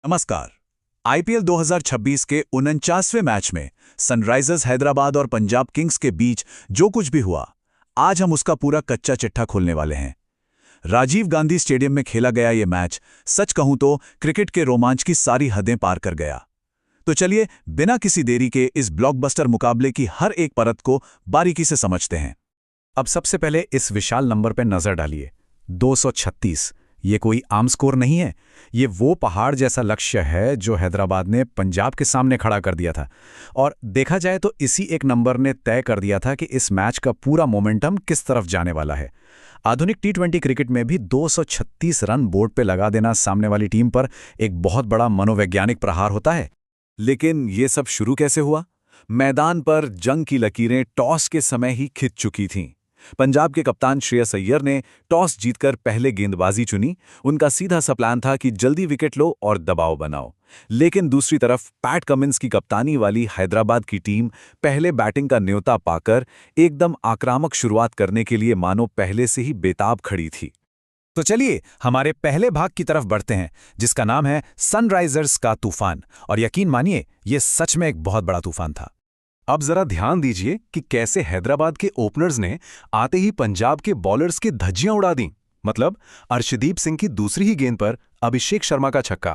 नमस्कार। आईपीएल 2026 के 49वें मैच में सनराइजर्स हैदराबाद और पंजाब किंग्स के बीच जो कुछ भी हुआ, आज हम उसका पूरा कच्चा चिट्ठा खोलने वाले हैं। राजीव गांधी स्टेडियम में खेला गया ये मैच सच कहूं तो क्रिकेट के रोमांच की सारी हदें पार कर गया। तो चलिए बिना किसी देरी के इस ब्लॉकबस्टर मुकाबले की हर एक परत को बारीकी से समझते हैं। अब सबसे पहले इस विशाल नंबर पर नजर डालिए, 236। ये कोई आम स्कोर नहीं है। ये वो पहाड़ जैसा लक्ष्य है जो हैदराबाद ने पंजाब के सामने खड़ा कर दिया था। और देखा जाए तो इसी एक नंबर ने तय कर दिया था कि इस मैच का पूरा मोमेंटम किस तरफ जाने वाला है। आधुनिक टी20 क्रिकेट में भी 236 रन बोर्ड पे लगा देना सामने वाली टीम पर एक बहुत बड़ा मनोवैज्ञानिक प्रहार होता है। लेकिन ये सब शुरू कैसे हुआ? मैदान पर जंग की लकीरें टॉस के समय ही खिंच चुकी थीं। पंजाब के कप्तान श्रेयस अय्यर ने टॉस जीतकर पहले गेंदबाजी चुनी। उनका सीधा सा प्लान था कि जल्दी विकेट लो और दबाव बनाओ। लेकिन दूसरी तरफ पैट कमिंस की कप्तानी वाली हैदराबाद की टीम पहले बैटिंग का न्योता पाकर एकदम आक्रामक शुरुआत करने के लिए मानो पहले से ही बेताब खड़ी थी। तो चलिए हमारे पहले भाग की तरफ बढ़ते हैं, जिसका नाम है सनराइजर्स का तूफान। और यकीन मानिए, ये सच में एक बहुत बड़ा तूफान था। अब जरा ध्यान दीजिए कि कैसे हैदराबाद के ओपनर्स ने आते ही पंजाब के बॉलर्स की धज्जियां उड़ा दी। मतलब अर्शदीप सिंह की दूसरी ही गेंद पर अभिषेक शर्मा का छक्का।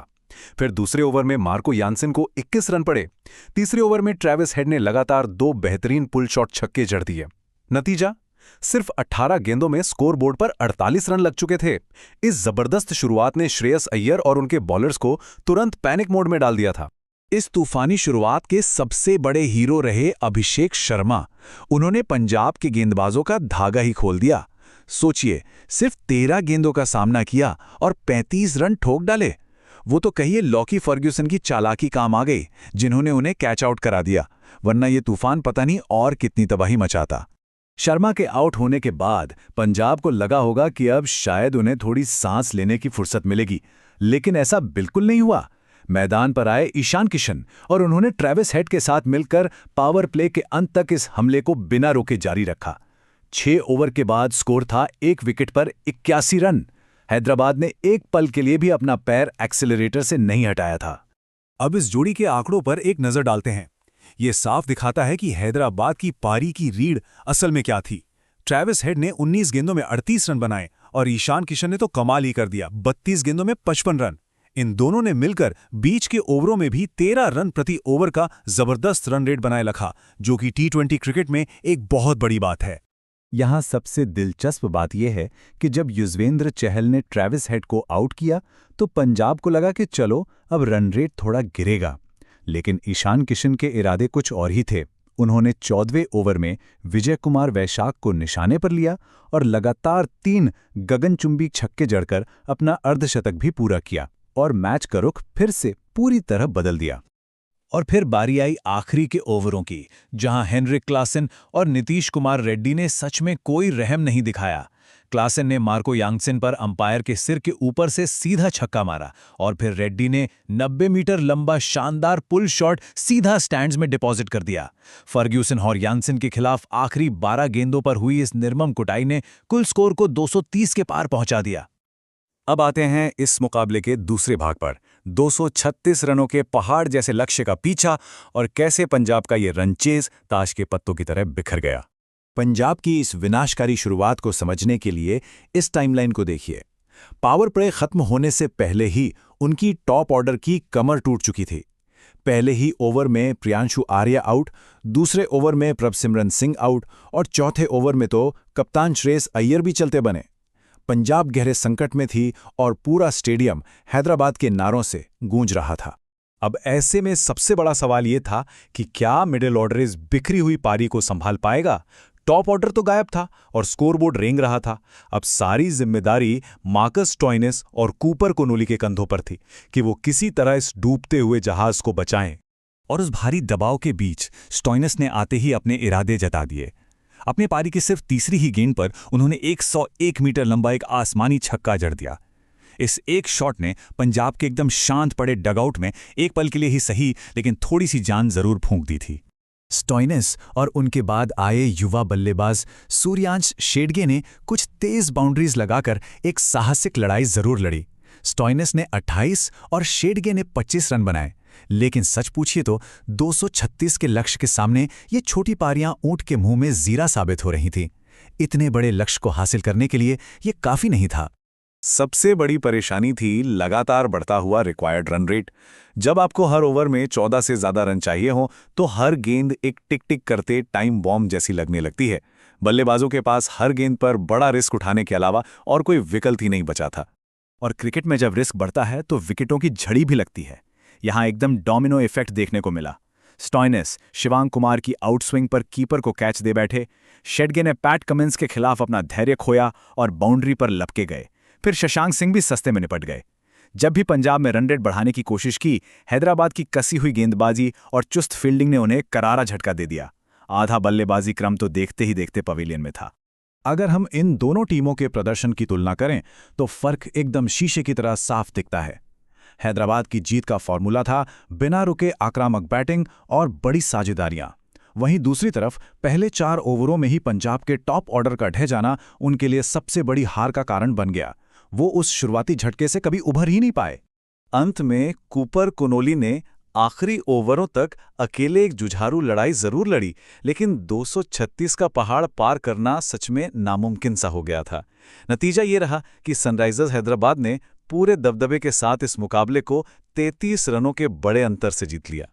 फिर दूसरे ओवर में मार्को यानसन को 21 रन पड़े। तीसरे ओवर में ट्रेविस हेड ने लगातार 2 बेहतरीन पुल शॉट छक्के जड़ दिए। नतीजा, सिर्फ 18 गेंदों में स्कोरबोर्ड पर 48 रन लग चुके थे। इस जबरदस्त शुरुआत ने श्रेयस अय्यर और उनके बॉलर्स को तुरंत पैनिक मोड में डाल दिया था। इस तूफानी शुरुआत के सबसे बड़े हीरो रहे अभिषेक शर्मा। उन्होंने पंजाब के गेंदबाजों का धागा ही खोल दिया। सोचिए, सिर्फ 13 गेंदों का सामना किया और 35 रन ठोक डाले। वो तो कहिए लॉकी फर्ग्यूसन की चालाकी काम आ गई, जिन्होंने उन्हें कैच आउट करा दिया, वरना ये तूफान पता नहीं और कितनी तबाही मचाता। शर्मा के आउट होने के बाद पंजाब को लगा होगा कि अब शायद उन्हें थोड़ी सांस लेने की फुर्सत मिलेगी, लेकिन ऐसा बिल्कुल नहीं हुआ। मैदान पर आए ईशान किशन और उन्होंने ट्रेविस हेड के साथ मिलकर पावर प्ले के अंत तक इस हमले को बिना रोके जारी रखा। 6 ओवर के बाद स्कोर था 1 विकेट पर 81 रन। हैदराबाद ने एक पल के लिए भी अपना पैर एक्सेलरेटर से नहीं हटाया था। अब इस जोड़ी के आंकड़ों पर एक नजर डालते हैं। ये साफ दिखाता है कि हैदराबाद की पारी की रीढ़ असल में क्या थी। ट्रेविस हेड ने 19 गेंदों में 38 रन बनाए और ईशान किशन ने तो कमाल ही कर दिया, 32 गेंदों में 55 रन। इन दोनों ने मिलकर बीच के ओवरों में भी 13 रन प्रति ओवर का जबरदस्त रन रेट बनाए रखा, जो कि टी20 क्रिकेट में एक बहुत बड़ी बात है। यहां सबसे दिलचस्प बात यह है कि जब युजवेंद्र चहल ने ट्रेविस हेड को आउट किया तो पंजाब को लगा कि चलो अब रन रेट थोड़ा गिरेगा। लेकिन ईशान किशन के इरादे कुछ और ही थे। उन्होंने 14वें ओवर में विजय कुमार वैशाख को निशाने पर लिया और लगातार 3 गगनचुंबी छक्के जड़कर अपना अर्धशतक भी पूरा किया और मैच का रुख फिर से पूरी तरह बदल दिया। और फिर बारी आई आखिरी के ओवरों की, जहां हेनरिक क्लासन और नीतीश कुमार रेड्डी ने सच में कोई रहम नहीं दिखाया। क्लासन ने मार्को यानसन पर अंपायर के सिर के ऊपर से सीधा छक्का मारा और फिर रेड्डी ने 90 मीटर लंबा शानदार पुल शॉट सीधा स्टैंड्स में डिपॉजिट कर दिया। फर्ग्यूसन और यानसन के खिलाफ आखिरी 12 गेंदों पर हुई इस निर्मम कुटाई ने कुल स्कोर को 230 के पार पहुंचा दिया। अब आते हैं इस मुकाबले के दूसरे भाग पर। 236 रनों के पहाड़ जैसे लक्ष्य का पीछा और कैसे पंजाब का ये रनचेज ताश के पत्तों की तरह बिखर गया। पंजाब की इस विनाशकारी शुरुआत को समझने के लिए इस टाइमलाइन को देखिए। पावर प्ले खत्म होने से पहले ही उनकी टॉप ऑर्डर की कमर टूट चुकी थी। पहले ही ओवर में प्रियांशु आर्या आउट, दूसरे ओवर में प्रभसिमरन सिंह आउट और चौथे ओवर में तो कप्तान श्रेयस अय्यर भी चलते बने। पंजाब गहरे संकट में थी और पूरा स्टेडियम हैदराबाद के नारों से गूंज रहा था। अब ऐसे में सबसे बड़ा सवाल यह था कि क्या मिडिल ऑर्डर इस बिखरी हुई पारी को संभाल पाएगा। टॉप ऑर्डर तो गायब था और स्कोरबोर्ड रेंग रहा था। अब सारी जिम्मेदारी मार्कस स्टोइनिस और कूपर कोनोली के कंधों पर थी कि वो किसी तरह इस डूबते हुए जहाज को बचाएं। और उस भारी दबाव के बीच स्टोइनिस ने आते ही अपने इरादे जता दिए। अपने पारी की सिर्फ तीसरी ही गेंद पर उन्होंने 101 मीटर लंबा एक आसमानी छक्का जड़ दिया। इस एक शॉट ने पंजाब के एकदम शांत पड़े डगआउट में एक पल के लिए ही सही, लेकिन थोड़ी सी जान जरूर फूंक दी थी। स्टोइनिस और उनके बाद आए युवा बल्लेबाज सूर्यांश शेडगे ने कुछ तेज बाउंड्रीज लगाकर एक साहसिक लड़ाई जरूर लड़ी। स्टॉइनिस ने 28 और शेडगे ने 25 रन बनाए। लेकिन सच पूछिए तो 236 के लक्ष्य के सामने ये छोटी पारियां ऊंट के मुंह में जीरा साबित हो रही थीं। इतने बड़े लक्ष्य को हासिल करने के लिए ये काफी नहीं था। सबसे बड़ी परेशानी थी लगातार बढ़ता हुआ रिक्वायर्ड रन रेट। जब आपको हर ओवर में 14 से ज्यादा रन चाहिए हो तो हर गेंद एक टिक टिक करते टाइम बॉम्ब जैसी लगने लगती है। बल्लेबाजों के पास हर गेंद पर बड़ा रिस्क उठाने के अलावा और कोई विकल्प ही नहीं बचा था। और क्रिकेट में जब रिस्क बढ़ता है तो विकेटों की झड़ी भी लगती है। यहां एकदम डोमिनो इफेक्ट देखने को मिला। स्टॉइनिस शिवांग कुमार की आउटस्विंग पर कीपर को कैच दे बैठे, शेडगे ने पैट कमिंस के खिलाफ अपना धैर्य खोया और बाउंड्री पर लपके गए। फिर शशांक सिंह भी सस्ते में निपट गए। जब भी पंजाब में रन रेट बढ़ाने की कोशिश की, हैदराबाद की कसी हुई गेंदबाजी और चुस्त फील्डिंग ने उन्हें करारा झटका दे दिया। आधा बल्लेबाजी क्रम तो देखते ही देखते पवेलियन में था। अगर हम इन दोनों टीमों के प्रदर्शन की तुलना करें तो फर्क एकदम शीशे की तरह साफ दिखता है। हैदराबाद की जीत का फॉर्मूला था बिना रुके आक्रामक बैटिंग और बड़ी साझेदारियां। वहीं दूसरी तरफ पहले 4 ओवरों में ही पंजाब के टॉप ऑर्डर का ढह जाना उनके लिए सबसे बड़ी हार का कारण बन गया। वो उस शुरुआती झटके से कभी उभर ही नहीं पाए। अंत में कूपर कोनोली ने आखिरी ओवरों तक अकेले एक जुझारू लड़ाई जरूर लड़ी, लेकिन 236 का पहाड़ पार करना सच में नामुमकिन सा हो गया था। नतीजा ये रहा कि सनराइजर्स हैदराबाद ने पूरे दबदबे के साथ इस मुकाबले को 33 रनों के बड़े अंतर से जीत लिया।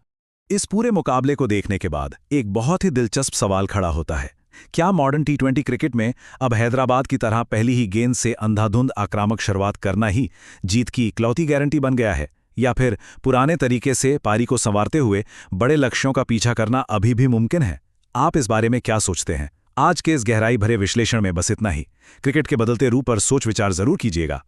इस पूरे मुकाबले को देखने के बाद एक बहुत ही दिलचस्प सवाल खड़ा होता है। क्या मॉडर्न टी20 क्रिकेट में अब हैदराबाद की तरह पहली ही गेंद से अंधाधुंध आक्रामक शुरुआत करना ही जीत की इकलौती गारंटी बन गया है, या फिर पुराने तरीके से पारी को संवारते हुए बड़े लक्ष्यों का पीछा करना अभी भी मुमकिन है? आप इस बारे में क्या सोचते हैं? आज के इस गहराई भरे विश्लेषण में बस इतना ही। क्रिकेट के बदलते रूप पर सोच विचार जरूर कीजिएगा।